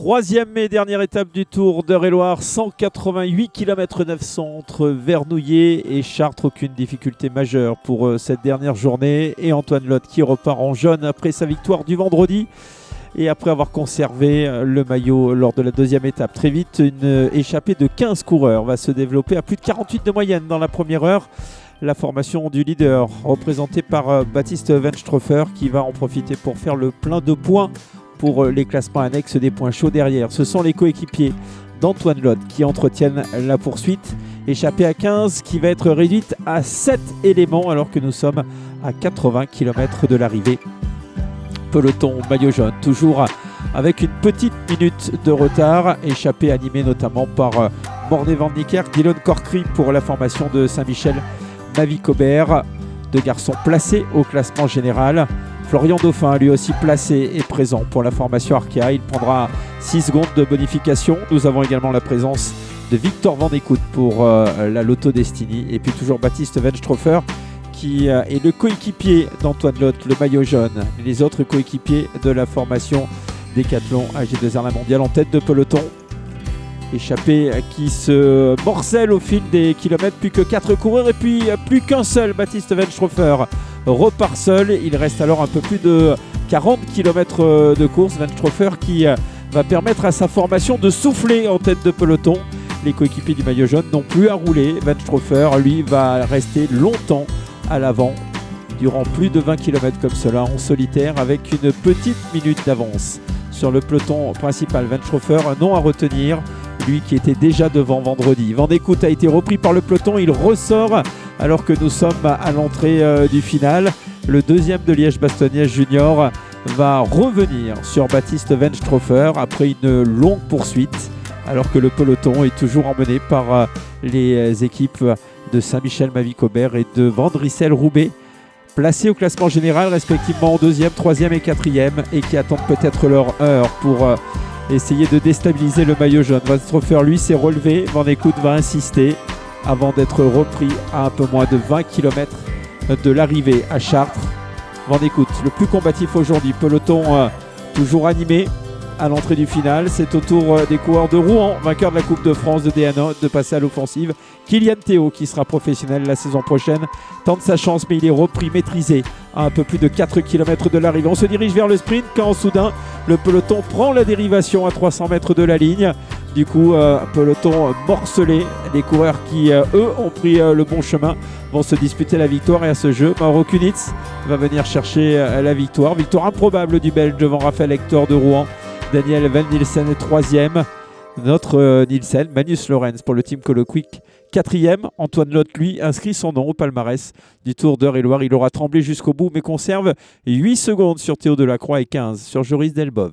Troisième et dernière étape du Tour d'Eure-et-Loir, 188 km 900 entre Vernouillet et Chartres. Aucune difficulté majeure pour cette dernière journée. Et Antoine Lotte qui repart en jaune après sa victoire du vendredi. Et après avoir conservé le maillot lors de la deuxième étape. Très vite, une échappée de 15 coureurs va se développer à plus de 48 de moyenne dans la première heure. La formation du leader, représentée par Baptiste Wenstrofer, qui va en profiter pour faire le plein de points pour les classements annexes des points chauds derrière. Ce sont les coéquipiers d'Antoine Lotte qui entretiennent la poursuite. Échappée à 15 qui va être réduite à 7 éléments alors que nous sommes à 80 km de l'arrivée. Peloton maillot jaune, toujours avec une petite minute de retard. Échappée animée notamment par Morné Van Niekerk, Dylan Corcry pour la formation de Saint-Michel, Mavic Aubert, deux garçons placés au classement général. Florian Dauphin, lui aussi placé et présent pour la formation Arkea. Il prendra 6 secondes de bonification. Nous avons également la présence de Victor Van Eekhout pour la Lotto Destiny. Et puis toujours Baptiste Wenstrofer qui est le coéquipier d'Antoine Lotte, le maillot jaune. Et les autres coéquipiers de la formation Décathlon AG2R La Mondiale en tête de peloton. Échappée qui se morcelle au fil des kilomètres, plus que 4 coureurs et puis plus qu'un seul. Baptiste Wenstrofer repart seul. Il reste alors un peu plus de 40 km de course. Wenstrofer qui va permettre à sa formation de souffler en tête de peloton. Les coéquipiers du maillot jaune n'ont plus à rouler. Wenstrofer, lui, va rester longtemps à l'avant durant plus de 20 km comme cela en solitaire avec une petite minute d'avance sur le peloton principal. Wenstrofer, un nom à retenir, lui qui était déjà devant vendredi. Van Eekhout a été repris par le peloton, il ressort alors que nous sommes à l'entrée du final. Le deuxième de Liège-Bastogne-Liège Junior va revenir sur Baptiste Wenstrofer après une longue poursuite alors que le peloton est toujours emmené par les équipes de Saint-Michel, Mavic Aubert et de Van Driessen-Roubaix, placés au classement général respectivement en 2e, 3e et 4e et qui attendent peut-être leur heure pour essayer de déstabiliser le maillot jaune. Wenstrofer, lui, s'est relevé. Van Eekhout va insister avant d'être repris à un peu moins de 20 km de l'arrivée à Chartres. Van Eekhout, le plus combatif aujourd'hui. Peloton toujours animé à l'entrée du final. C'est au tour des coureurs de Rouen, vainqueur de la Coupe de France de DNA, de passer à l'offensive. Kylian Théo, qui sera professionnel la saison prochaine, tente sa chance, mais il est repris, maîtrisé à un peu plus de 4 km de l'arrivée. On se dirige vers le sprint quand soudain le peloton prend la dérivation à 300 mètres de la ligne. Du coup, peloton morcelé. Les coureurs qui, eux, ont pris le bon chemin vont se disputer la victoire. Et à ce jeu, Mauro Kunitz va venir chercher la victoire. Victoire improbable du Belge devant Raphaël Hector de Rouen. Daniel Van Nielsen est 3e. Notre Nielsen, Magnus Lorenz pour le Team Coloquick 4e. Antoine Lotte, lui, inscrit son nom au palmarès du Tour d'Eure-et-Loir. Il aura tremblé jusqu'au bout, mais conserve 8 secondes sur Théo Delacroix et 15 sur Joris Delbov.